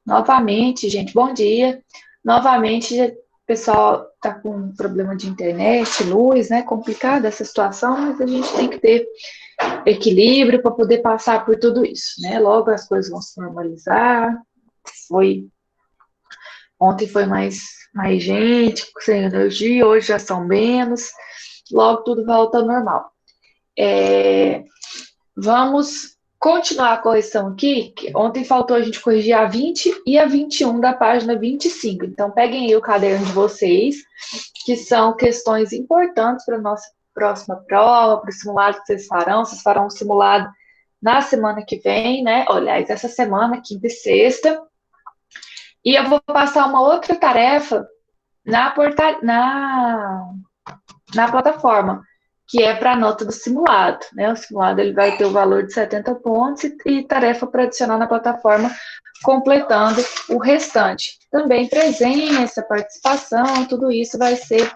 Novamente, gente, bom dia. Novamente, o pessoal está com um problema de internet, luz, né? Complicada essa situação, mas a gente tem que ter equilíbrio para poder passar por tudo isso, né? Logo as coisas vão se normalizar. Ontem foi mais gente, sem energia, hoje já são menos. Logo tudo volta ao normal. Vamos continuar a correção aqui, que ontem faltou a gente corrigir a 20 e a 21 da página 25. Então, peguem aí o caderno de vocês, que são questões importantes para a nossa próxima prova, para o simulado que vocês farão. Vocês farão um simulado na semana que vem, né? Aliás, essa semana, quinta e sexta. E eu vou passar uma outra tarefa na plataforma, que é para a nota do simulado, né? O simulado ele vai ter o valor de 70 pontos e tarefa para adicionar na plataforma, completando o restante. Também presença, participação, tudo isso vai ser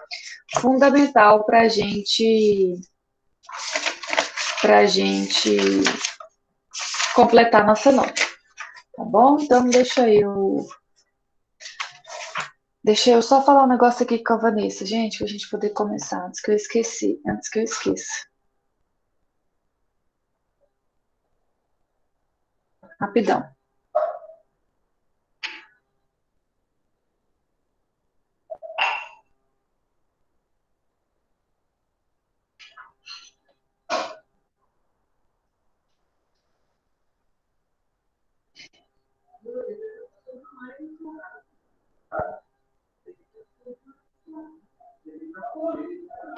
fundamental para a gente completar nossa nota, tá bom? Então, deixa eu só falar um negócio aqui com a Vanessa, gente, para a gente poder começar, antes que eu esqueça. Rapidão.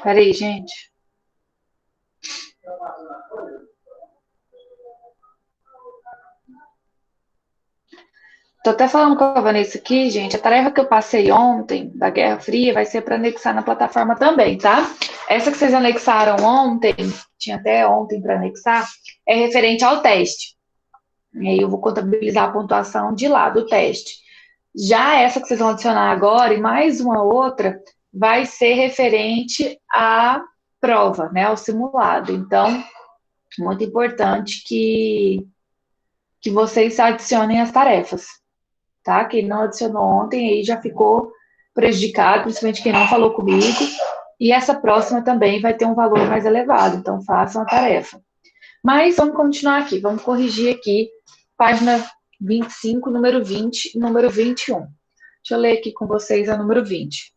Peraí, gente. Tô até falando com a Vanessa aqui, gente. A tarefa que eu passei ontem, da Guerra Fria, vai ser para anexar na plataforma também, tá? Essa que vocês anexaram ontem, tinha até ontem para anexar, é referente ao teste. E aí eu vou contabilizar a pontuação de lá do teste. Já essa que vocês vão adicionar agora, e mais uma outra, vai ser referente à prova, né? Ao simulado. Então, muito importante que vocês adicionem as tarefas, tá? Quem não adicionou ontem aí já ficou prejudicado, principalmente quem não falou comigo. E essa próxima também vai ter um valor mais elevado, então façam a tarefa. Mas vamos continuar aqui, vamos corrigir aqui, página 25, número 20 e número 21. Deixa eu ler aqui com vocês a número 20.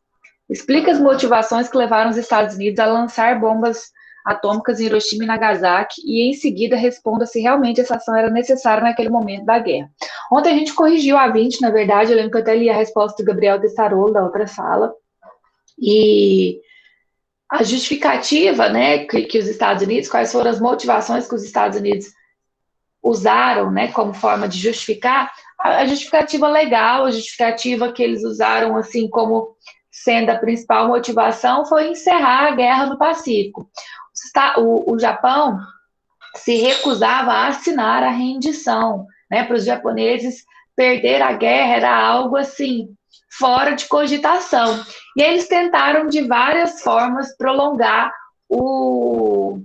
Explica as motivações que levaram os Estados Unidos a lançar bombas atômicas em Hiroshima e Nagasaki e, em seguida, responda se realmente essa ação era necessária naquele momento da guerra. Ontem a gente corrigiu a 20, na verdade, eu lembro que eu até li a resposta do Gabriel Tessarolo, da outra sala, e a justificativa, né, que os Estados Unidos, quais foram as motivações que os Estados Unidos usaram, né, como forma de justificar, a justificativa legal, a justificativa que eles usaram, assim, como sendo a principal motivação, foi encerrar a guerra no Pacífico. O Japão se recusava a assinar a rendição, né? Para os japoneses, perder a guerra era algo assim fora de cogitação. E eles tentaram de várias formas prolongar o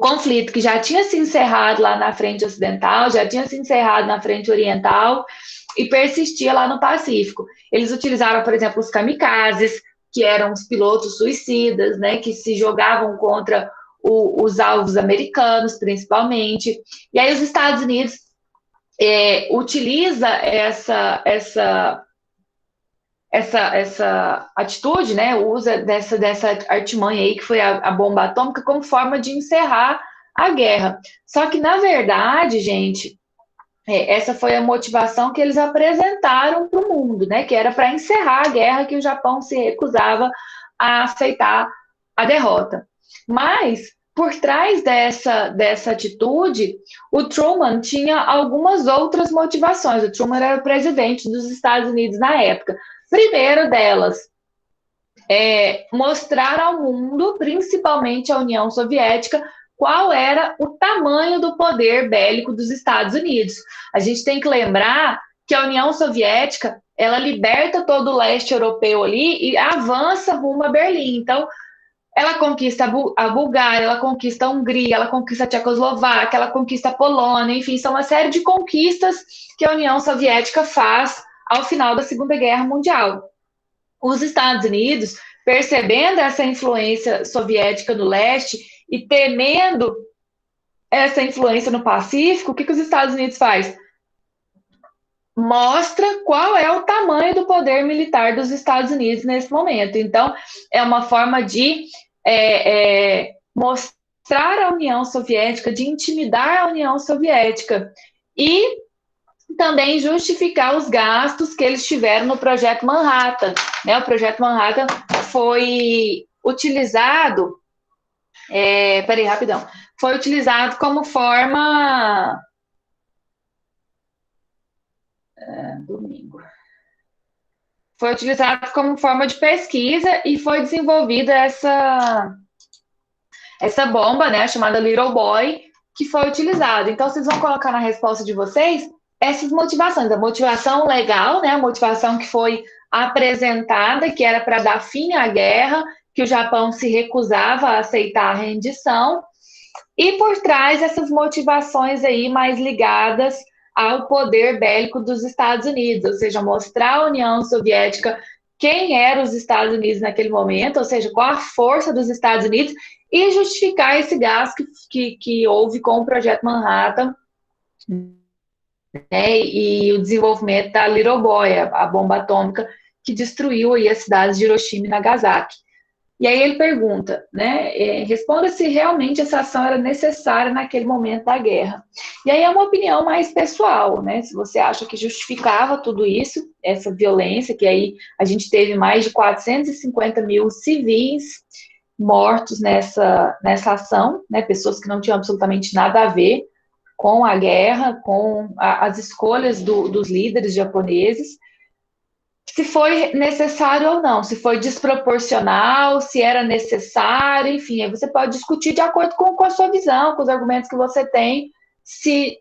conflito, que já tinha se encerrado lá na frente ocidental, já tinha se encerrado na frente oriental e persistia lá no Pacífico. Eles utilizaram, por exemplo, os kamikazes, que eram os pilotos suicidas, né, que se jogavam contra os alvos americanos, principalmente. E aí os Estados Unidos utiliza essa atitude, né, usa dessa artimanha aí, que foi a bomba atômica, como forma de encerrar a guerra. Só que, na verdade, gente, essa foi a motivação que eles apresentaram para o mundo, né, que era para encerrar a guerra, que o Japão se recusava a aceitar a derrota. Mas, por trás dessa atitude, o Truman tinha algumas outras motivações. O Truman era o presidente dos Estados Unidos na época. Primeiro delas, mostrar ao mundo, principalmente à União Soviética, qual era o tamanho do poder bélico dos Estados Unidos. A gente tem que lembrar que a União Soviética, ela liberta todo o leste europeu ali e avança rumo a Berlim. Então, Ela conquista a Bulgária, ela conquista a Hungria, ela conquista a Tchecoslováquia, ela conquista a Polônia, enfim, são uma série de conquistas que a União Soviética faz ao final da Segunda Guerra Mundial. Os Estados Unidos, percebendo essa influência soviética no leste e temendo essa influência no Pacífico, o que os Estados Unidos faz? Mostra qual é o tamanho do poder militar dos Estados Unidos nesse momento. Então, é uma forma de mostrar a União Soviética, de intimidar a União Soviética e também justificar os gastos que eles tiveram no Projeto Manhattan. Né? O Projeto Manhattan foi utilizado... peraí, rapidão. Foi utilizado como forma... domingo. Foi utilizado como forma de pesquisa e foi desenvolvida essa bomba, né, chamada Little Boy, que foi utilizada. Então, vocês vão colocar na resposta de vocês essas motivações. A motivação legal, né, a motivação que foi apresentada, que era para dar fim à guerra, que o Japão se recusava a aceitar a rendição, e por trás essas motivações aí mais ligadas ao poder bélico dos Estados Unidos, ou seja, mostrar à União Soviética quem eram os Estados Unidos naquele momento, ou seja, qual a força dos Estados Unidos, e justificar esse gasto que houve com o Projeto Manhattan, né, e o desenvolvimento da Little Boy, a bomba atômica que destruiu aí as cidades de Hiroshima e Nagasaki. E aí ele pergunta, né, responda se realmente essa ação era necessária naquele momento da guerra. E aí é uma opinião mais pessoal, né, se você acha que justificava tudo isso, essa violência, que aí a gente teve mais de 450 mil civis mortos nessa ação, né, pessoas que não tinham absolutamente nada a ver com a guerra, com as escolhas dos líderes japoneses, se foi necessário ou não, se foi desproporcional, se era necessário, enfim, aí você pode discutir de acordo com a sua visão, com os argumentos que você tem, se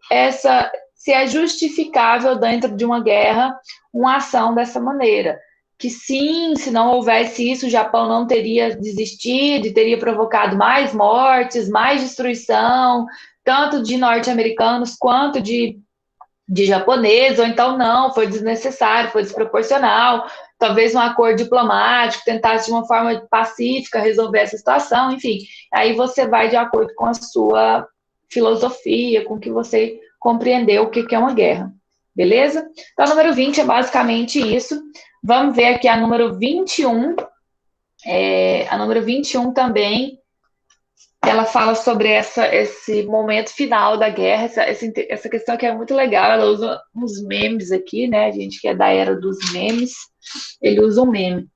é justificável dentro de uma guerra uma ação dessa maneira. Que sim, se não houvesse isso, o Japão não teria desistido e teria provocado mais mortes, mais destruição, tanto de norte-americanos quanto de japonês, ou então não, foi desnecessário, foi desproporcional, talvez um acordo diplomático, tentasse de uma forma pacífica resolver essa situação, enfim, aí você vai de acordo com a sua filosofia, com o que você compreendeu o que é uma guerra, beleza? Então, a número 20 é basicamente isso. Vamos ver aqui a número 21. A número 21 também, ela fala sobre esse momento final da guerra, essa questão que é muito legal, ela usa uns memes aqui, né, a gente que é da era dos memes, ele usa um meme.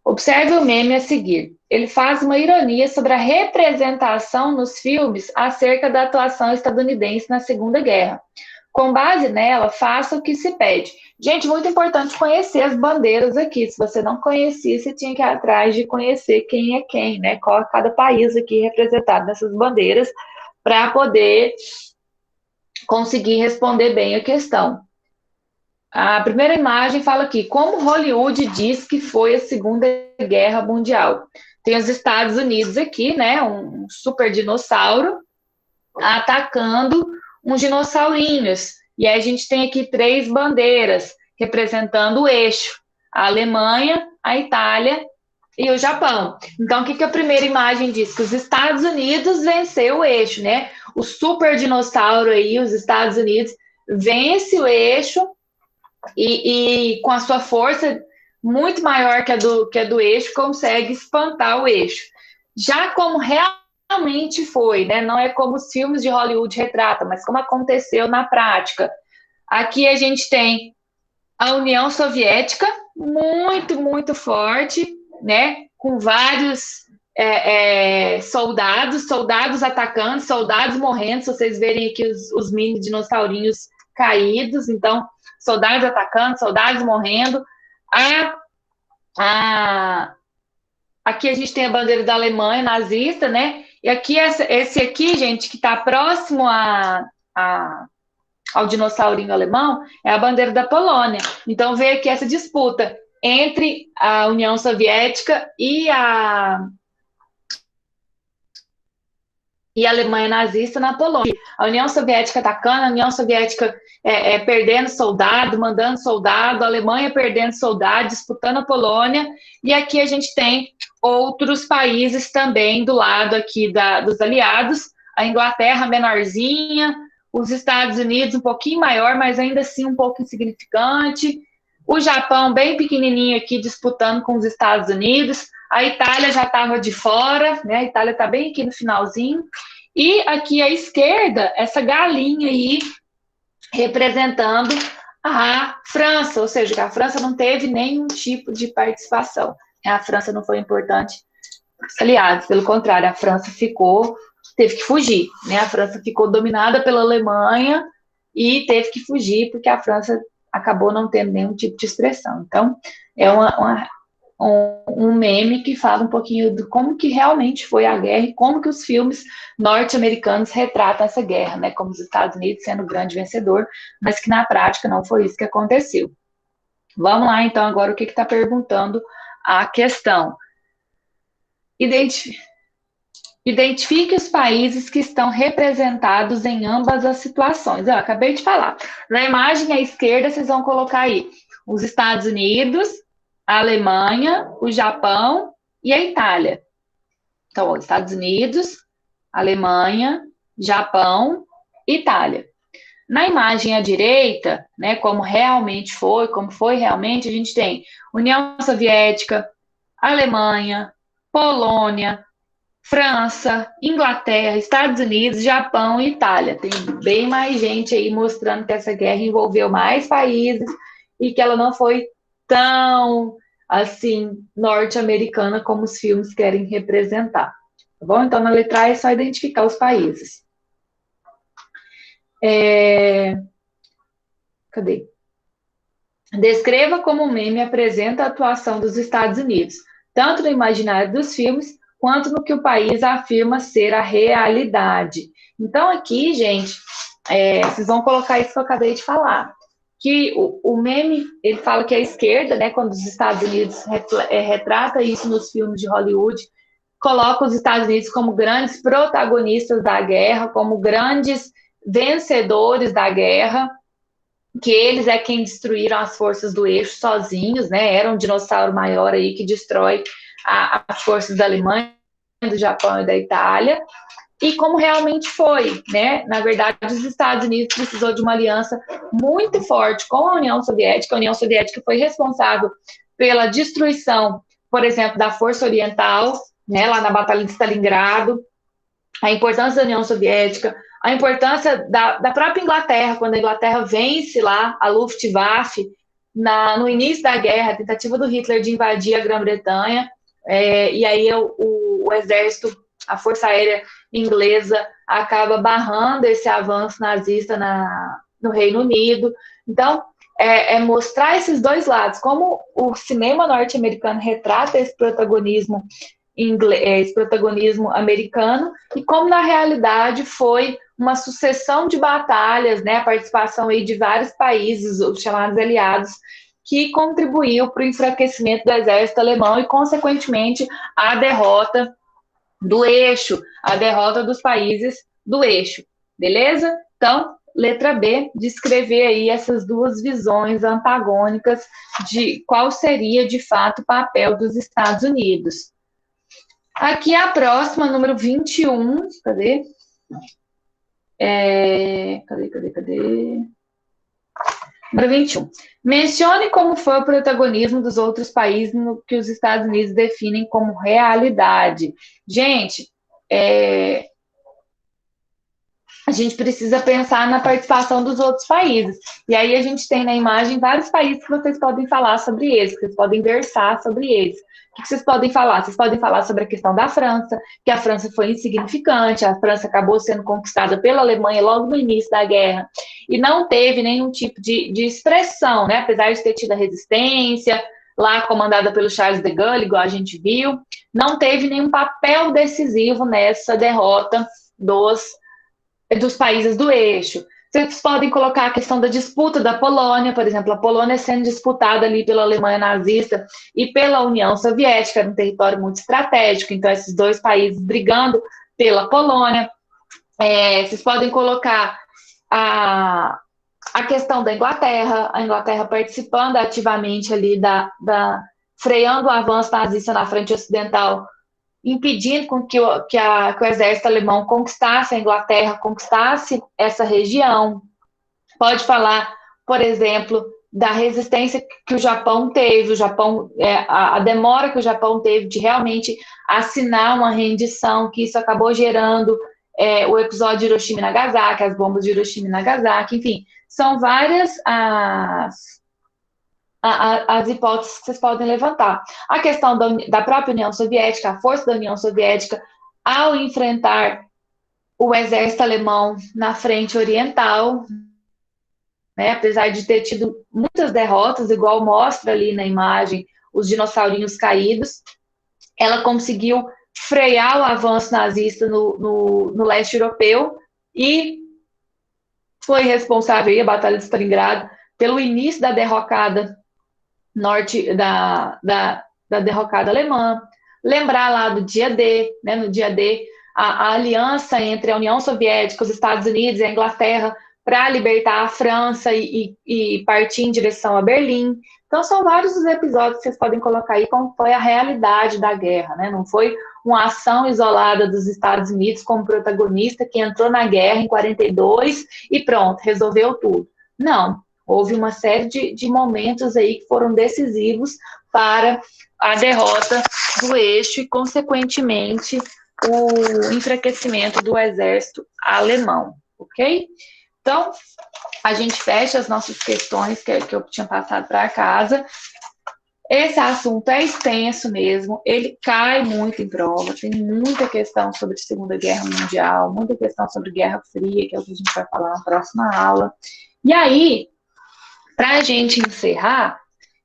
Observe o meme a seguir. Ele faz uma ironia sobre a representação nos filmes acerca da atuação estadunidense na Segunda Guerra. Com base nela, faça o que se pede. Gente, muito importante conhecer as bandeiras aqui. Se você não conhecia, você tinha que ir atrás de conhecer quem é quem, né? Qual é cada país aqui representado nessas bandeiras, para poder conseguir responder bem a questão. A primeira imagem fala aqui, como Hollywood diz que foi a Segunda Guerra Mundial. Tem os Estados Unidos aqui, né? Um super dinossauro atacando uns dinossaurinhos. E aí a gente tem aqui 3 bandeiras representando o eixo: a Alemanha, a Itália e o Japão. Então, o que a primeira imagem diz? Que os Estados Unidos venceu o eixo, né? O super dinossauro aí, os Estados Unidos, vence o eixo e com a sua força muito maior que a do eixo, consegue espantar o eixo. Já como realmente foi, né? Não é como os filmes de Hollywood retratam, mas como aconteceu na prática. Aqui a gente tem a União Soviética, muito, muito forte, né? Com vários soldados atacando, soldados morrendo, se vocês verem aqui os mini dinossaurinhos caídos, então, soldados atacando, soldados morrendo. Aqui a gente tem a bandeira da Alemanha nazista, né? E aqui, esse aqui, gente, que está próximo ao dinossaurinho alemão, é a bandeira da Polônia. Então, vê aqui essa disputa entre a União Soviética e a e a Alemanha nazista na Polônia. A União Soviética atacando, a União Soviética perdendo soldado, mandando soldado, a Alemanha perdendo soldado, disputando a Polônia, e aqui a gente tem outros países também do lado aqui dos aliados, a Inglaterra menorzinha, os Estados Unidos um pouquinho maior, mas ainda assim um pouco insignificante, o Japão bem pequenininho aqui disputando com os Estados Unidos, a Itália já estava de fora, né? A Itália está bem aqui no finalzinho. E aqui à esquerda, essa galinha aí representando a França, ou seja, que a França não teve nenhum tipo de participação. A França não foi importante para os aliados, pelo contrário, a França teve que fugir, né? A França ficou dominada pela Alemanha e teve que fugir porque a França acabou não tendo nenhum tipo de expressão. Então, é um meme que fala um pouquinho de como que realmente foi a guerra e como que os filmes norte-americanos retratam essa guerra, né? Como os Estados Unidos sendo o grande vencedor, mas que na prática não foi isso que aconteceu. Vamos lá, então, agora o que está perguntando a questão. Identifique os países que estão representados em ambas as situações. Eu acabei de falar. Na imagem à esquerda, vocês vão colocar aí os Estados Unidos, a Alemanha, o Japão e a Itália. Então, Estados Unidos, Alemanha, Japão, Itália. Na imagem à direita, né, como foi realmente, a gente tem União Soviética, Alemanha, Polônia, França, Inglaterra, Estados Unidos, Japão e Itália. Tem bem mais gente aí mostrando que essa guerra envolveu mais países e que ela não foi tão, assim, norte-americana como os filmes querem representar. Tá bom? Então, na letra A é só identificar os países. Cadê? Descreva como o meme apresenta a atuação dos Estados Unidos, tanto no imaginário dos filmes, quanto no que o país afirma ser a realidade. Então, aqui, gente, vocês vão colocar isso que eu acabei de falar. Que o meme, ele fala que a esquerda, né, quando os Estados Unidos retrata isso nos filmes de Hollywood, coloca os Estados Unidos como grandes protagonistas da guerra, como grandes vencedores da guerra, que eles é quem destruíram as forças do eixo sozinhos, né? Era um dinossauro maior aí que destrói as forças da Alemanha, do Japão e da Itália, e como realmente foi, né? Na verdade, os Estados Unidos precisou de uma aliança muito forte com a União Soviética. A União Soviética foi responsável pela destruição, por exemplo, da Força Oriental, né? Lá na Batalha de Stalingrado, a importância da União Soviética, a importância da própria Inglaterra, quando a Inglaterra vence lá a Luftwaffe no início da guerra, a tentativa do Hitler de invadir a Grã-Bretanha, e aí o exército, a força aérea inglesa acaba barrando esse avanço nazista no Reino Unido. Então, mostrar esses dois lados, como o cinema norte-americano retrata esse protagonismo esse protagonismo americano, e como na realidade foi uma sucessão de batalhas, né, a participação aí de vários países, os chamados aliados, que contribuiu para o enfraquecimento do exército alemão e, consequentemente, a derrota do eixo, a derrota dos países do eixo, beleza? Então, letra B, descrever aí essas duas visões antagônicas de qual seria, de fato, o papel dos Estados Unidos. Aqui a próxima, número 21, cadê? Cadê? Número 21. Mencione como foi o protagonismo dos outros países no que os Estados Unidos definem como realidade. Gente, a gente precisa pensar na participação dos outros países. E aí a gente tem na imagem vários países que vocês podem falar sobre eles, que vocês podem versar sobre eles. O que vocês podem falar? Vocês podem falar sobre a questão da França, que a França foi insignificante, a França acabou sendo conquistada pela Alemanha logo no início da guerra, e não teve nenhum tipo de expressão, né? Apesar de ter tido a resistência, lá comandada pelo Charles de Gaulle, igual a gente viu, não teve nenhum papel decisivo nessa derrota dos países do eixo. Vocês podem colocar a questão da disputa da Polônia, por exemplo, a Polônia sendo disputada ali pela Alemanha nazista e pela União Soviética, era um território muito estratégico, então esses dois países brigando pela Polônia. Vocês podem colocar a questão da Inglaterra, a Inglaterra participando ativamente ali freando o avanço nazista na frente ocidental, impedindo com que o exército alemão conquistasse a Inglaterra, conquistasse essa região. Pode falar, por exemplo, da resistência que o Japão teve, a demora que o Japão teve de realmente assinar uma rendição, que isso acabou gerando o episódio de Hiroshima e Nagasaki, as bombas de Hiroshima e Nagasaki, enfim, são várias as hipóteses que vocês podem levantar. A questão da própria União Soviética, a força da União Soviética, ao enfrentar o exército alemão na frente oriental, né, apesar de ter tido muitas derrotas, igual mostra ali na imagem os dinossaurinhos caídos, ela conseguiu frear o avanço nazista no leste europeu e foi responsável, a Batalha de Stalingrado, pelo início da derrocada da derrocada alemã. Lembrar lá do dia D, né, no dia D, a aliança entre a União Soviética, os Estados Unidos e a Inglaterra para libertar a França e partir em direção a Berlim. Então, são vários os episódios que vocês podem colocar aí, como foi a realidade da guerra, né? Não foi uma ação isolada dos Estados Unidos como protagonista que entrou na guerra em 42 e pronto, resolveu tudo. Não, houve uma série de momentos aí que foram decisivos para a derrota do eixo e, consequentemente, o enfraquecimento do exército alemão, ok? Então, a gente fecha as nossas questões que eu tinha passado para casa. Esse assunto é extenso mesmo, ele cai muito em prova, tem muita questão sobre Segunda Guerra Mundial, muita questão sobre Guerra Fria, que é o que a gente vai falar na próxima aula. E aí, para a gente encerrar,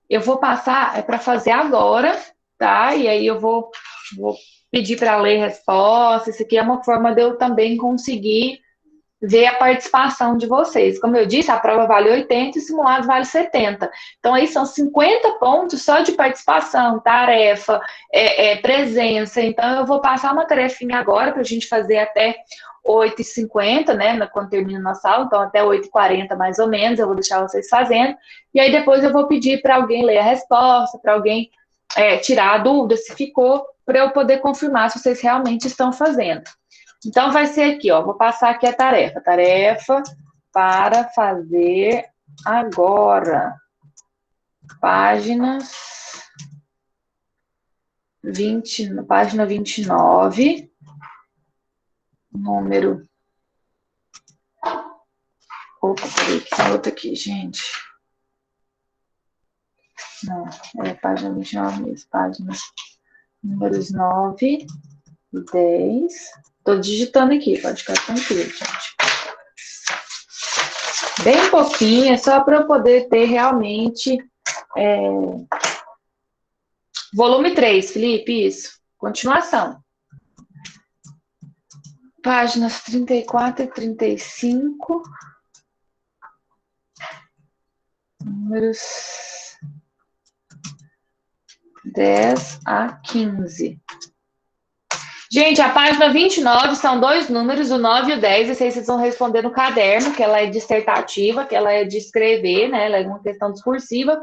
eu vou passar para fazer agora, tá? E aí eu vou pedir para ler resposta. Isso aqui é uma forma de eu também conseguir ver a participação de vocês. Como eu disse, a prova vale 80 e o simulado vale 70. Então, aí são 50 pontos só de participação, tarefa, presença. Então, eu vou passar uma tarefinha agora para a gente fazer até 8h50, né, quando termina a nossa aula, então até 8h40 mais ou menos, eu vou deixar vocês fazendo, e aí depois eu vou pedir para alguém ler a resposta, para alguém tirar a dúvida, se ficou, para eu poder confirmar se vocês realmente estão fazendo. Então, vai ser aqui, ó, vou passar aqui a tarefa. Tarefa para fazer agora. Páginas 20, página 29, número... Opa, peraí, que tem outra aqui, gente. Não, é página 29 mesmo, páginas números 9 e 10. Tô digitando aqui, pode ficar tranquilo, gente. Bem pouquinho, é só para eu poder ter realmente... Volume 3, Felipe, isso. Continuação. Páginas 34 e 35. Números 10 a 15. Gente, a página 29 são dois números, o 9 e o 10. Esse aí vocês vão responder no caderno, que ela é dissertativa, que ela é de escrever, né? Ela é uma questão discursiva.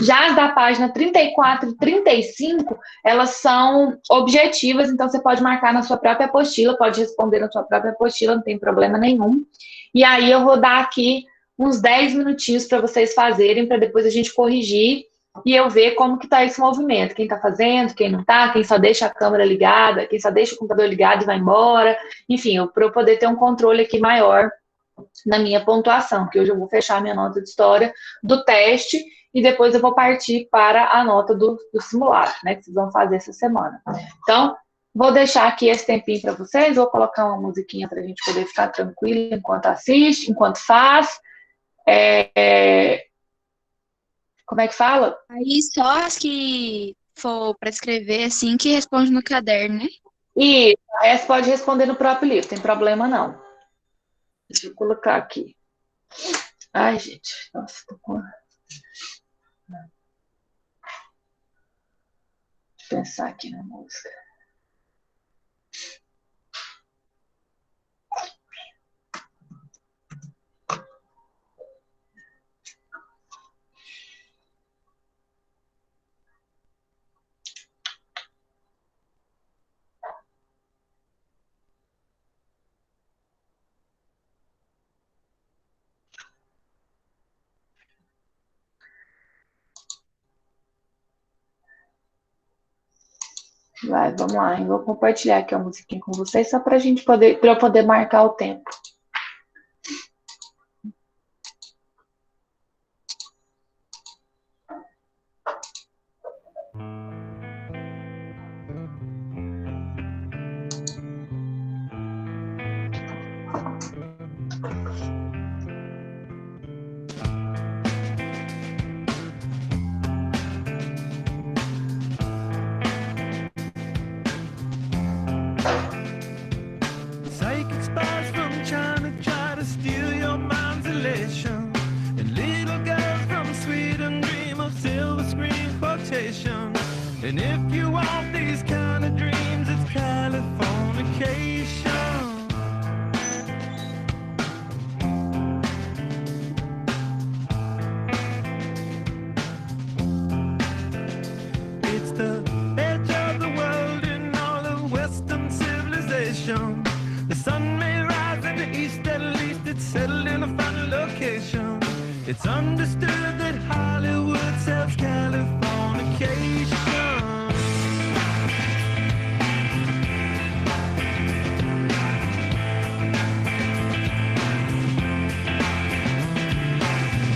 Já as da página 34 e 35, elas são objetivas, então você pode marcar na sua própria apostila, pode responder na sua própria apostila, não tem problema nenhum. E aí eu vou dar aqui uns 10 minutinhos para vocês fazerem, para depois a gente corrigir e eu ver como que está esse movimento, quem está fazendo, quem não está, quem só deixa a câmera ligada, quem só deixa o computador ligado e vai embora, enfim, para eu poder ter um controle aqui maior na minha pontuação, que hoje eu vou fechar a minha nota de história do teste e depois eu vou partir para a nota do simulado, né, que vocês vão fazer essa semana. Então, vou deixar aqui esse tempinho para vocês, vou colocar uma musiquinha para a gente poder ficar tranquilo enquanto assiste, enquanto faz. Como é que fala? Aí só as que for para escrever assim que responde no caderno, né? E essa pode responder no próprio livro, tem problema não. Deixa eu colocar aqui. Ai, gente, nossa, tô com... Deixa eu pensar aqui na música. Vai, vamos lá. Eu vou compartilhar aqui a musiquinha com vocês só pra gente poder, para eu poder marcar o tempo. Psychic spies from China try to steal your mind's elation. And little girls from Sweden dream of silver screen quotation. And if you want these kind of dreams, it's Californication. It's the edge of the world in all of Western civilization. The sun may rise in the east, at least it's settled in a final location. It's understood that Hollywood sells Californication.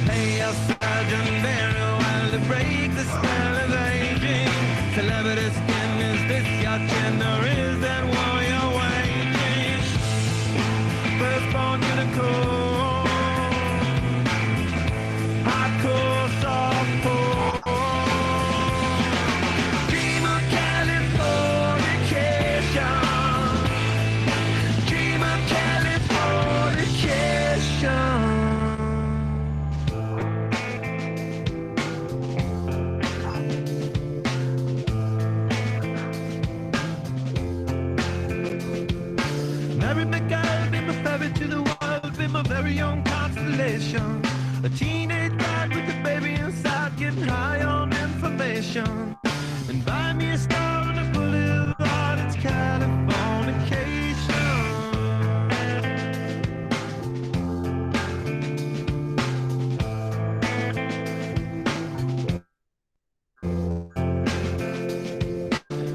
Hey, a Sergeant Barry, while to break the spell of aging. Celebrity skin, is this your chin or is that war you're waging? Firstborn unicorn, hardcore softcore. Dream of Californication. Dream of Californication. Mary McGill, be my ferry to the world, be my very own constellation. A teenage bride with a baby inside, getting high on information. And buy me a star on a boulevard, it's Californication.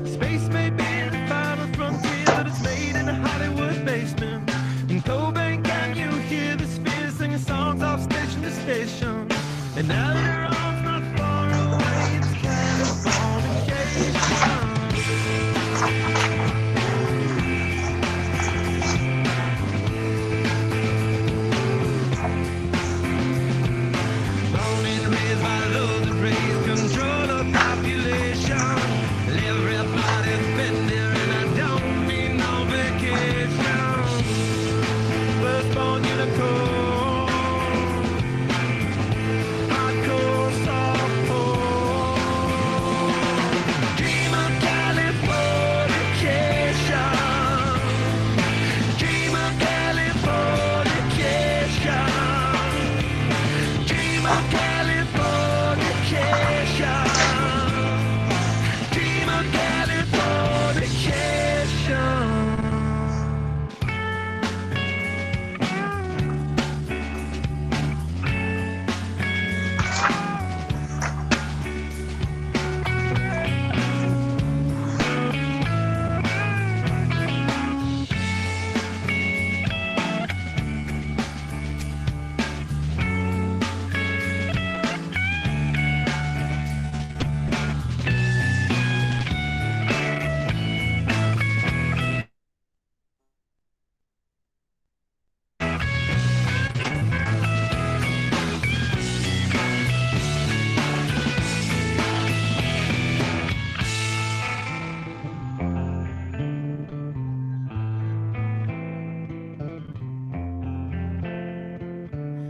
Space may be the final frontier, but it's made in a Hollywood basement. In Cobain, can you hear the spheres singing songs off station to station? And now your arms not far away, it's Californication. Born and raised by those that raise control of population. Everybody's been there and I don't need no vacation. Firstborn unicorn, hardcore softcore. Dream of Californication. Dream of Californication. Dream of Californication. Dream of Californication.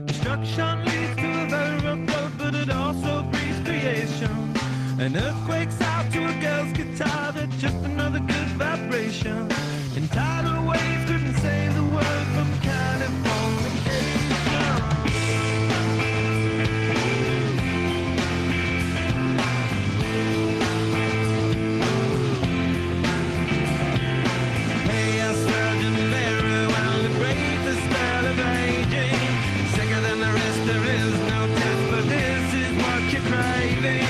Destruction leads to a very rough road, but it also breeds creation. An earthquake's out to a girl's guitar, that's just another good vibration. And tidal waves couldn't save the world from Californication. Hey, a surgeon very well to break the spell of aging. Sicker than the rest, there is no test, but this is what you're craving.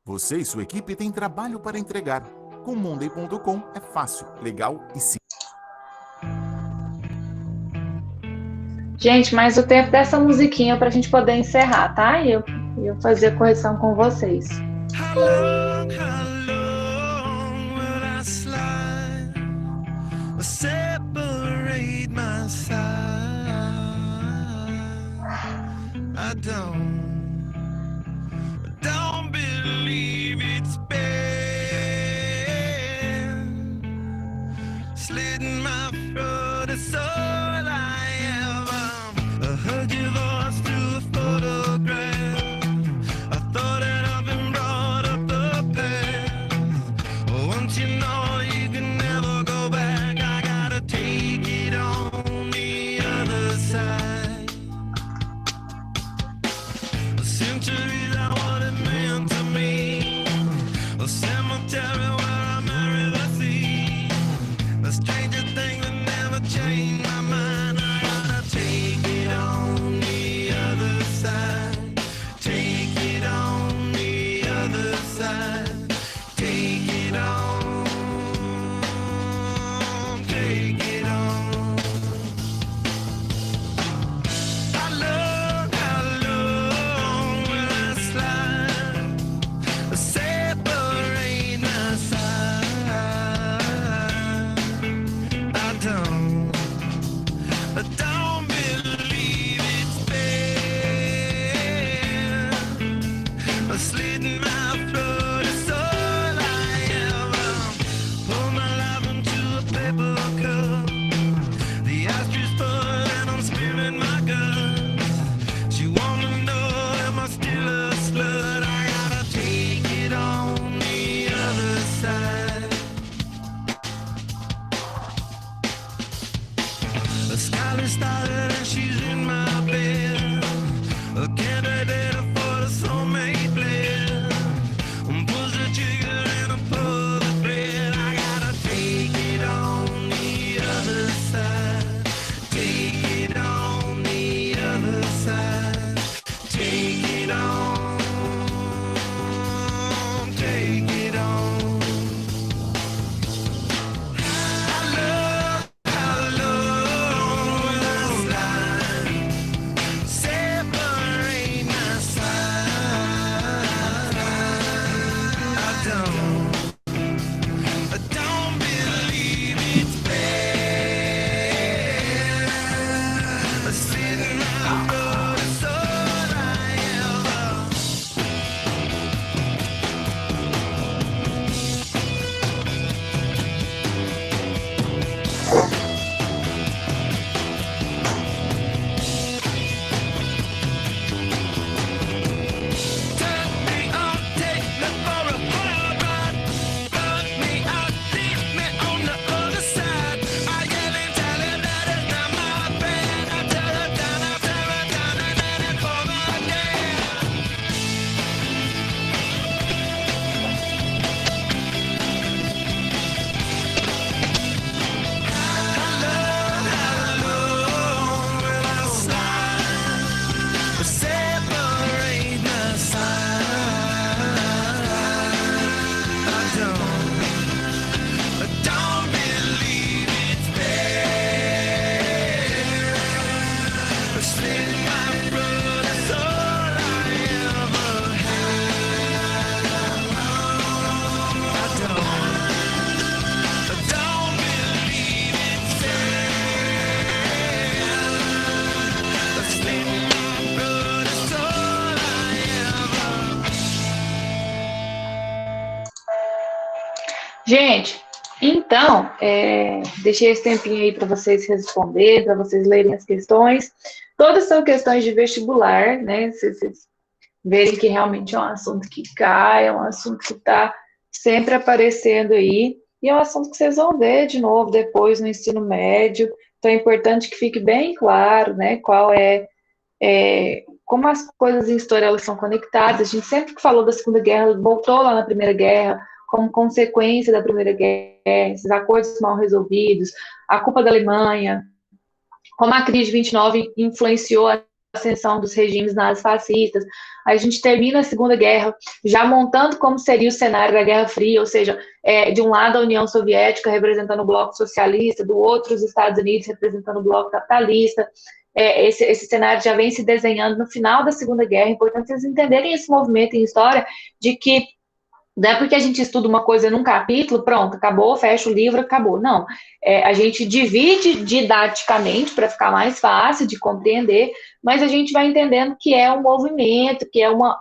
Você e sua equipe têm trabalho para entregar. Com Monday.com é fácil, legal e simples. Gente, mas o tempo dessa musiquinha para a gente poder encerrar, tá? E eu fazer a correção com vocês. How long will I slide or separate my side? I don't believe it's been slitting my throat. It's all I ever heard your voice through a photograph. I thought that I've been brought up the path. Once you know you can never go back, I gotta take it on the other side. A century that what it meant to me. A cemetery where I marry the sea. A stranger thing that never changed my mind. I gotta take it on the other side. Take it on the other side. Take it on. Take it on. How long will I slide? Separate my side. I don't believe it's fair. Slitting my throat is all I ever. Pour my life into a paper cup. The ashes full and I'm spilling my guts. She wanna know, am I still a slut? I gotta take it on the other side. The sky started and she's in my bed. A candidate for the soulmate blend. Push the trigger and I pull the thread. I gotta take it on the other side. Take it on the other side. Take it on. Take it on. How long will I slide? Separate my side. I don't believe it's fair. Sitting out road is all I ever. Turn me on, take me for a wild ride. Fuck me out, leave me on the other side. I yell and tell her that it's not my bad. I tear her down, and then it's for my dad. How long will I slide? Separate my side. I don't believe it's fair. Slit my throat, that's all I ever had. I don't believe it's fair. Slit my throat, that's all I ever. Gente, então, deixei esse tempinho aí para vocês responderem, para vocês lerem as questões. Todas são questões de vestibular, né? Vocês verem que realmente é um assunto que cai, é um assunto que está sempre aparecendo aí, e é um assunto que vocês vão ver de novo depois no ensino médio. Então é importante que fique bem claro, né, qual como as coisas em história elas são conectadas. A gente sempre que falou da Segunda Guerra, voltou lá na Primeira Guerra, como consequência da Primeira Guerra, esses acordos mal resolvidos, a culpa da Alemanha, como a crise de 29 influenciou a ascensão dos regimes nazifascistas. A gente termina a Segunda Guerra já montando como seria o cenário da Guerra Fria, ou seja, de um lado a União Soviética representando o bloco socialista, do outro os Estados Unidos representando o bloco capitalista. Esse cenário já vem se desenhando no final da Segunda Guerra. É importante vocês entenderem esse movimento em história, de que não é porque a gente estuda uma coisa num capítulo, pronto, acabou, fecha o livro, acabou. Não, a gente divide didaticamente para ficar mais fácil de compreender, mas a gente vai entendendo que é um movimento, que é uma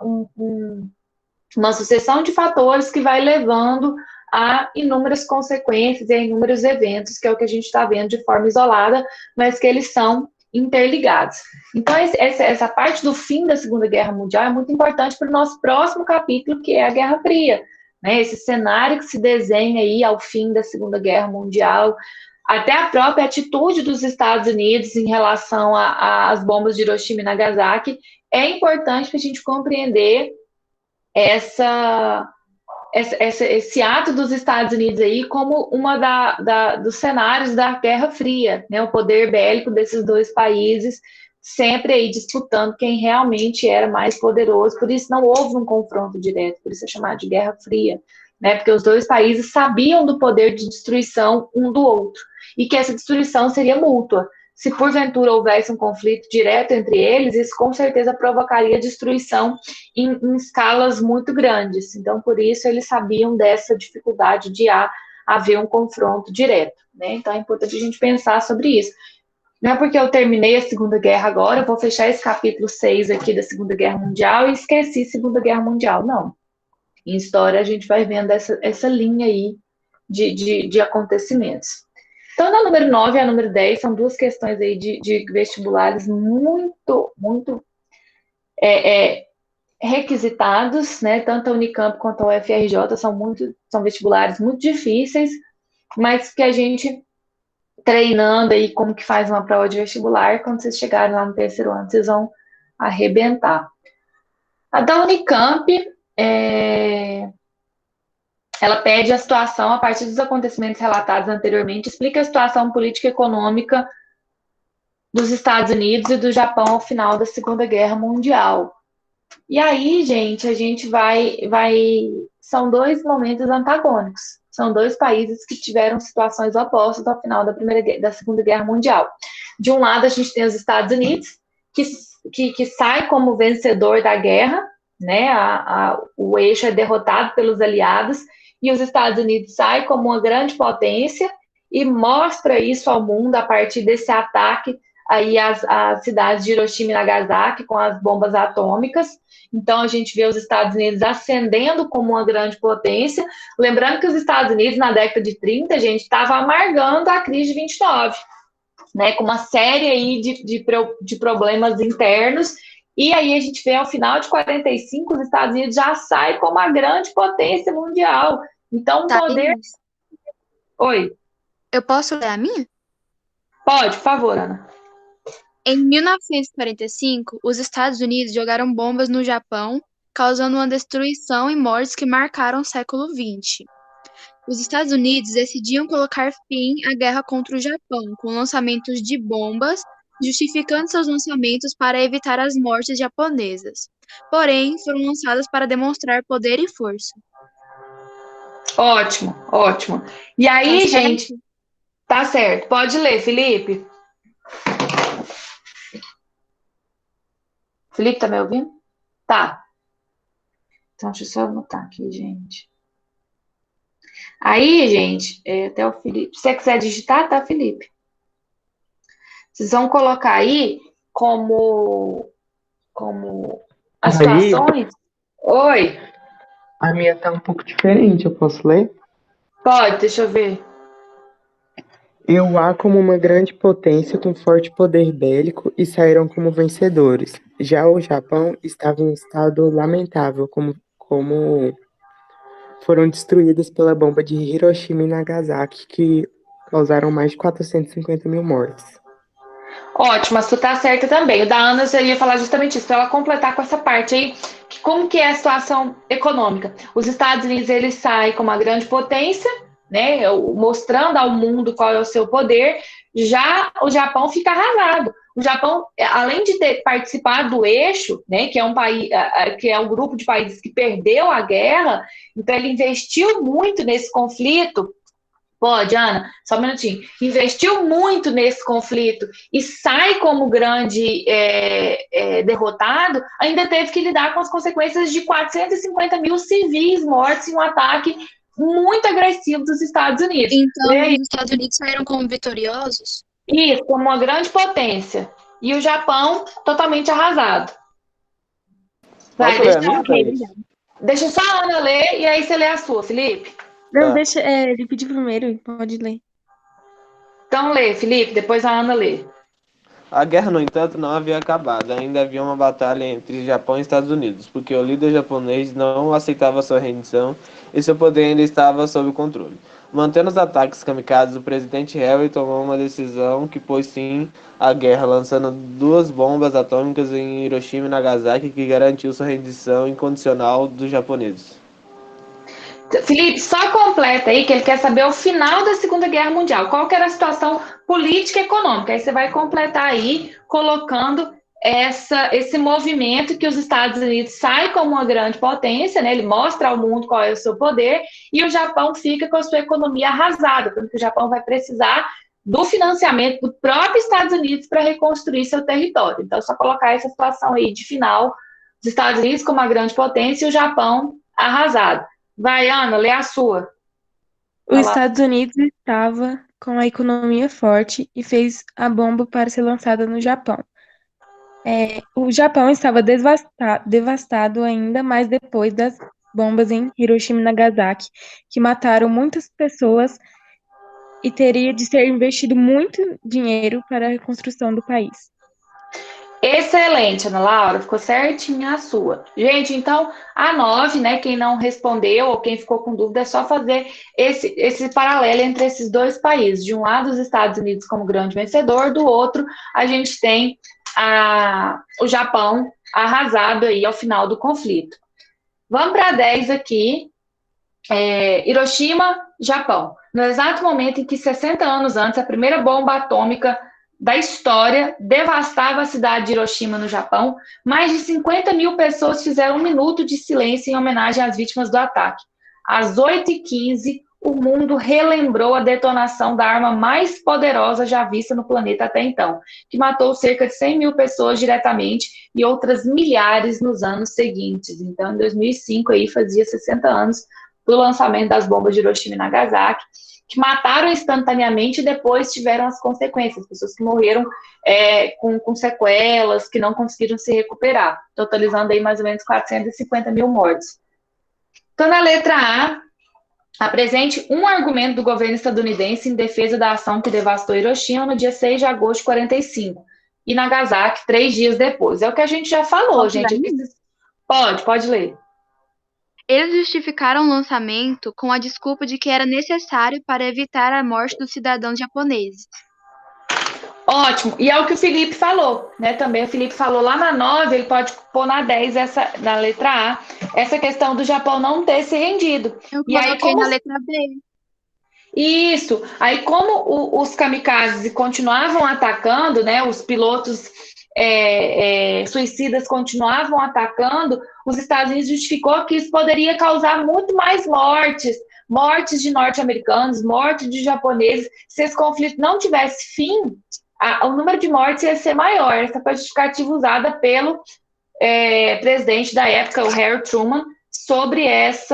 sucessão de fatores que vai levando a inúmeras consequências e a inúmeros eventos, que é o que a gente está vendo de forma isolada, mas que eles são interligados. Então, essa parte do fim da Segunda Guerra Mundial é muito importante para o nosso próximo capítulo, que é a Guerra Fria, né? Esse cenário que se desenha aí ao fim da Segunda Guerra Mundial, até a própria atitude dos Estados Unidos em relação às bombas de Hiroshima e Nagasaki, é importante para a gente compreender esse ato dos Estados Unidos aí como uma dos cenários da Guerra Fria, né? O poder bélico desses dois países sempre aí disputando quem realmente era mais poderoso. Por isso não houve um confronto direto, por isso é chamado de Guerra Fria, né? Porque os dois países sabiam do poder de destruição um do outro e que essa destruição seria mútua. Se porventura houvesse um conflito direto entre eles, isso com certeza provocaria destruição em escalas muito grandes. Então, por isso, eles sabiam dessa dificuldade de haver um confronto direto, né? Então, é importante a gente pensar sobre isso. Não é porque eu terminei a Segunda Guerra agora, eu vou fechar esse capítulo 6 aqui da Segunda Guerra Mundial e esqueci a Segunda Guerra Mundial. Não. Em história, a gente vai vendo essa linha aí de acontecimentos. Então, na número 9 e a número 10 são duas questões aí de vestibulares muito, muito requisitados, né? Tanto a Unicamp quanto a UFRJ são vestibulares muito difíceis, mas que a gente treinando aí como que faz uma prova de vestibular, quando vocês chegarem lá no terceiro ano, vocês vão arrebentar. A da Unicamp, ela pede a situação, a partir dos acontecimentos relatados anteriormente, explica a situação política e econômica dos Estados Unidos e do Japão ao final da Segunda Guerra Mundial. E aí, gente, a gente são dois momentos antagônicos. São dois países que tiveram situações opostas ao final da Segunda Guerra Mundial. De um lado, a gente tem os Estados Unidos, que sai como vencedor da guerra, né? O eixo é derrotado pelos aliados, e os Estados Unidos saem como uma grande potência e mostra isso ao mundo a partir desse ataque aí às cidades de Hiroshima e Nagasaki com as bombas atômicas. Então, a gente vê os Estados Unidos ascendendo como uma grande potência. Lembrando que os Estados Unidos, na década de 30, a gente estava amargando a crise de 29, né, com uma série aí de problemas internos. E aí a gente vê, ao final de 45, os Estados Unidos já saem como a grande potência mundial. Então, o poder... Oi. Eu posso ler a minha? Pode, por favor, Ana. Em 1945, os Estados Unidos jogaram bombas no Japão, causando uma destruição e mortes que marcaram o século XX. Os Estados Unidos decidiam colocar fim à guerra contra o Japão, com lançamentos de bombas, justificando seus lançamentos para evitar as mortes japonesas. Porém, foram lançadas para demonstrar poder e força. Ótimo, ótimo. E aí, gente, tá certo. Pode ler, Felipe. Felipe, tá me ouvindo? Tá. Então, deixa eu só anotar aqui, gente. Aí, gente, até o Felipe. Se você quiser digitar, tá, Felipe? Vocês vão colocar aí como as situações. Oi. A minha tá um pouco diferente, eu posso ler? Pode, deixa eu ver. Eu há como uma grande potência com forte poder bélico e saíram como vencedores. Já o Japão estava em estado lamentável, como foram destruídas pela bomba de Hiroshima e Nagasaki, que causaram mais de 450 mil mortes. Ótimo, mas tu tá certa também. O da Ana, eu ia falar justamente isso, para ela completar com essa parte aí, que como que é a situação econômica. Os Estados Unidos, eles saem como uma grande potência, né, mostrando ao mundo qual é o seu poder. Já o Japão fica arrasado. o Japão, além de ter participado do eixo, né, que é um país, que é um grupo de países que perdeu a guerra, então ele investiu muito nesse conflito. Pode, Ana, só um minutinho. Investiu muito nesse conflito e sai como grande derrotado, ainda teve que lidar com as consequências de 450 mil civis mortos em um ataque muito agressivo dos Estados Unidos. Então, os Estados Unidos saíram como vitoriosos? Isso, como uma grande potência. E o Japão totalmente arrasado. Vai, Posso ler a minha, Thaís? deixa só a Ana ler e aí você lê a sua, Felipe. Não, Tá. deixa ele pedir primeiro, pode ler. Então lê, Felipe, depois a Ana lê. A guerra, no entanto, não havia acabado. Ainda havia uma batalha entre Japão e Estados Unidos, porque o líder japonês não aceitava sua rendição e seu poder ainda estava sob controle. Mantendo os ataques kamikazes, o presidente Harry tomou uma decisão que pôs fim à guerra, lançando 2 bombas atômicas em Hiroshima e Nagasaki, que garantiu sua rendição incondicional dos japoneses. Felipe, só completa aí que ele quer saber o final da Segunda Guerra Mundial. Qual que era a situação política e econômica? Aí você vai completar aí, colocando esse movimento que os Estados Unidos saem como uma grande potência, né? Ele mostra ao mundo qual é o seu poder, e o Japão fica com a sua economia arrasada, porque o Japão vai precisar do financiamento do próprio Estados Unidos para reconstruir seu território. Então, só colocar essa situação aí de final, os Estados Unidos como uma grande potência e o Japão arrasado. Vai, Ana, lê a sua. Os Estados Unidos estava com a economia forte e fez a bomba para ser lançada no Japão. O Japão estava devastado ainda mais depois das bombas em Hiroshima e Nagasaki, que mataram muitas pessoas e teria de ser investido muito dinheiro para a reconstrução do país. Excelente, Ana Laura, ficou certinha a sua. Gente, então, a 9, né, quem não respondeu ou quem ficou com dúvida, é só fazer esse paralelo entre esses dois países. De um lado, os Estados Unidos como grande vencedor, do outro, a gente tem o Japão arrasado aí ao final do conflito. Vamos para a 10 aqui. Hiroshima, Japão. No exato momento em que, 60 anos antes, a primeira bomba atômica da história devastava a cidade de Hiroshima, no Japão, mais de 50 mil pessoas fizeram 1 minuto de silêncio em homenagem às vítimas do ataque. Às 8h15, o mundo relembrou a detonação da arma mais poderosa já vista no planeta até então, que matou cerca de 100 mil pessoas diretamente e outras milhares nos anos seguintes. Então, em 2005, aí, fazia 60 anos do lançamento das bombas de Hiroshima e Nagasaki, que mataram instantaneamente e depois tiveram as consequências, pessoas que morreram com sequelas, que não conseguiram se recuperar, totalizando aí mais ou menos 450 mil mortes. Então, na letra A, apresente um argumento do governo estadunidense em defesa da ação que devastou Hiroshima no dia 6 de agosto de 45 e Nagasaki 3 dias depois. É o que a gente já falou, gente. Pode ler. Eles justificaram o lançamento com a desculpa de que era necessário para evitar a morte dos cidadãos japoneses. Ótimo, e é o que o Felipe falou, né? Também o Felipe falou lá na 9, ele pode pôr na 10, na letra A, essa questão do Japão não ter se rendido. Eu E aí, coloquei na letra B. Isso, aí como os kamikazes continuavam atacando, né? Os pilotos suicidas continuavam atacando, os Estados Unidos justificou que isso poderia causar muito mais mortes de norte-americanos, mortes de japoneses. Se esse conflito não tivesse fim, o número de mortes ia ser maior. Essa foi a justificativa usada pelo presidente da época, o Harry Truman, sobre esse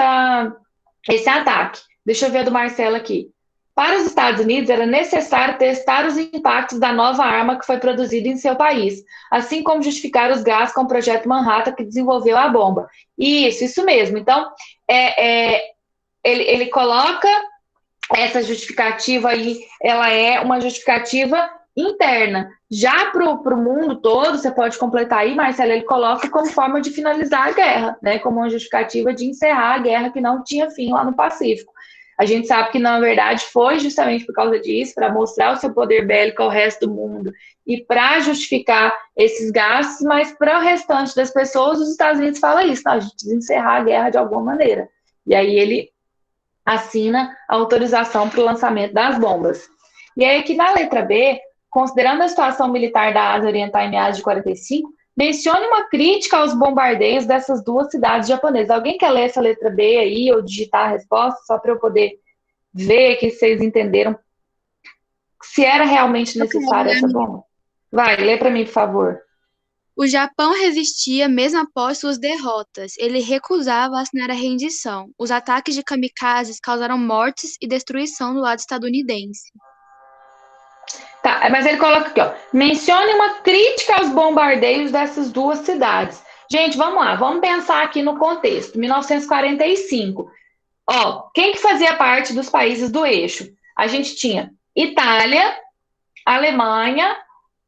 ataque. Deixa eu ver a do Marcelo aqui. Para os Estados Unidos, era necessário testar os impactos da nova arma que foi produzida em seu país, assim como justificar os gastos com o projeto Manhattan que desenvolveu a bomba. Isso mesmo. Então, ele coloca essa justificativa aí, ela é uma justificativa interna. Já para o mundo todo, você pode completar aí, Marcelo, ele coloca como forma de finalizar a guerra, né, como uma justificativa de encerrar a guerra que não tinha fim lá no Pacífico. A gente sabe que, na verdade, foi justamente por causa disso, para mostrar o seu poder bélico ao resto do mundo e para justificar esses gastos, mas para o restante das pessoas, os Estados Unidos falam isso, não, a gente precisa encerrar a guerra de alguma maneira. E aí ele assina a autorização para o lançamento das bombas. E aí aqui na letra B, considerando a situação militar da Ásia Oriental em meados de 45, mencione uma crítica aos bombardeios dessas duas cidades japonesas. Alguém quer ler essa letra B aí ou digitar a resposta, só para eu poder ver que vocês entenderam se era realmente necessária essa bomba? Vai, lê para mim, por favor. O Japão resistia mesmo após suas derrotas. Ele recusava assinar a rendição. Os ataques de kamikazes causaram mortes e destruição do lado estadunidense. Tá, mas ele coloca aqui, ó. Mencione uma crítica aos bombardeios dessas duas cidades. Gente, vamos lá, vamos pensar aqui no contexto. 1945. Ó, quem que fazia parte dos países do eixo? A gente tinha Itália, Alemanha,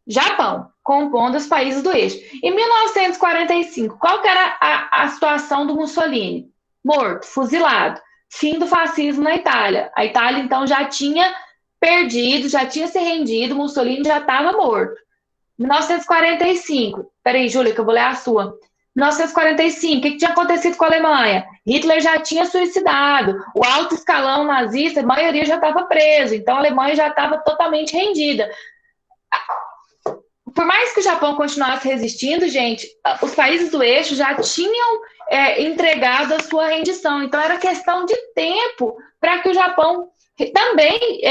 Japão, compondo os países do eixo. Em 1945, qual que era a situação do Mussolini? Morto, fuzilado. Fim do fascismo na Itália. A Itália, então, já tinha perdido, já tinha se rendido, Mussolini já estava morto. 1945, peraí, Júlia, que eu vou ler a sua. 1945, o que tinha acontecido com a Alemanha? Hitler já tinha suicidado, o alto escalão nazista, a maioria já estava preso, então a Alemanha já estava totalmente rendida. Por mais que o Japão continuasse resistindo, gente, os países do eixo já tinham entregado a sua rendição, então era questão de tempo para que o Japão também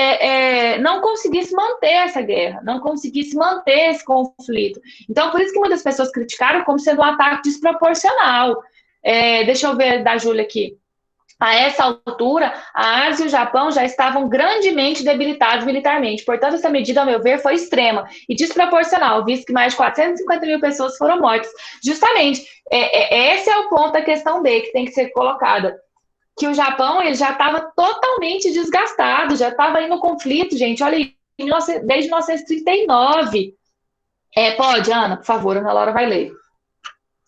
não conseguisse manter essa guerra, não conseguisse manter esse conflito. Então, por isso que muitas pessoas criticaram como sendo um ataque desproporcional. Deixa eu ver da Júlia aqui. A essa altura, a Ásia e o Japão já estavam grandemente debilitados militarmente. Portanto, essa medida, ao meu ver, foi extrema e desproporcional, visto que mais de 450 mil pessoas foram mortas. Justamente, esse é o ponto da questão B que tem que ser colocada. Que o Japão ele já estava totalmente desgastado, já estava aí no conflito, gente. Olha aí, desde 1939. Pode, Ana, por favor, a Ana Laura vai ler.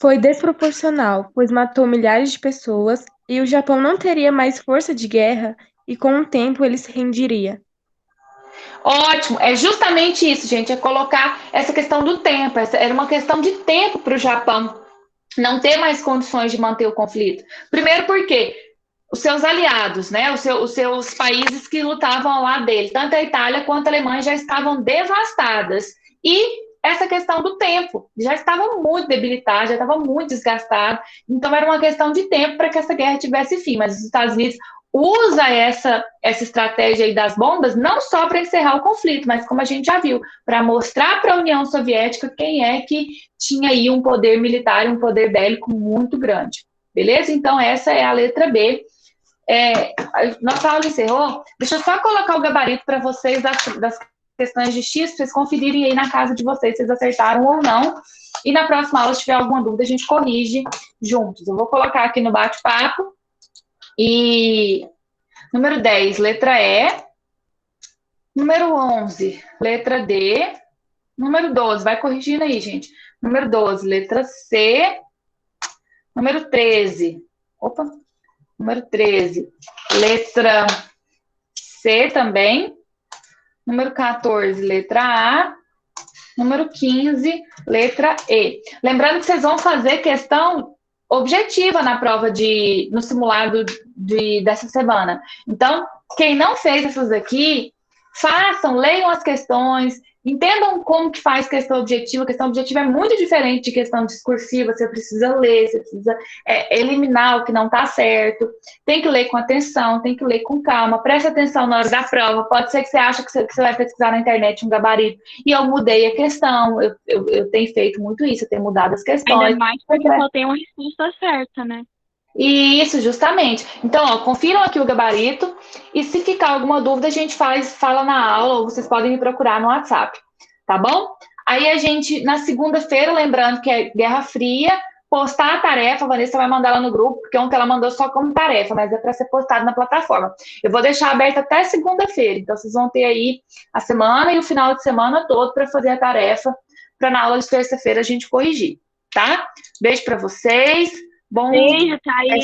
Foi desproporcional, pois matou milhares de pessoas e o Japão não teria mais força de guerra e com o tempo ele se rendiria. Ótimo, é justamente isso, gente, é colocar essa questão do tempo. Era uma questão de tempo para o Japão não ter mais condições de manter o conflito. Primeiro porque os seus aliados, né, os seus países que lutavam ao lado dele, tanto a Itália quanto a Alemanha já estavam devastadas. E essa questão do tempo, já estava muito debilitado, já estava muito desgastado, então era uma questão de tempo para que essa guerra tivesse fim, mas os Estados Unidos usa essa estratégia aí das bombas não só para encerrar o conflito, mas como a gente já viu, para mostrar para a União Soviética quem é que tinha aí um poder militar, um poder bélico muito grande. Beleza? Então essa é a letra B. Nossa aula encerrou. Deixa eu só colocar o gabarito para vocês das questões de X, para vocês conferirem aí na casa de vocês se vocês acertaram ou não. E na próxima aula, se tiver alguma dúvida, a gente corrige juntos. Eu vou colocar aqui no bate-papo. E número 10, letra E. Número 11, letra D. Número 12, vai corrigindo aí, gente. Número 12, letra C. Número 13. Número 13, letra C também. Número 14, letra A. Número 15, letra E. Lembrando que vocês vão fazer questão objetiva na prova no simulado dessa semana. Então, quem não fez essas aqui, façam, leiam as questões, entendam como que faz questão objetiva. Questão objetiva é muito diferente de questão discursiva. Você precisa ler, você precisa eliminar o que não está certo. Tem que ler com atenção, tem que ler com calma. Preste atenção na hora da prova. Pode ser que você ache que você vai pesquisar na internet um gabarito e eu mudei a questão. Eu tenho feito muito isso, eu tenho mudado as questões. Ainda mais porque só tem uma resposta certa, né? Isso, justamente. Então, ó, confiram aqui o gabarito e se ficar alguma dúvida, a gente fala na aula ou vocês podem me procurar no WhatsApp, tá bom? Aí a gente, na segunda-feira, lembrando que é Guerra Fria, postar a tarefa, a Vanessa vai mandar lá no grupo, porque ontem ela mandou só como tarefa, mas é para ser postado na plataforma. Eu vou deixar aberto até segunda-feira, então vocês vão ter aí a semana e o final de semana todo para fazer a tarefa, para na aula de terça-feira a gente corrigir, tá? Beijo para vocês. Bom Beijo, Thaís.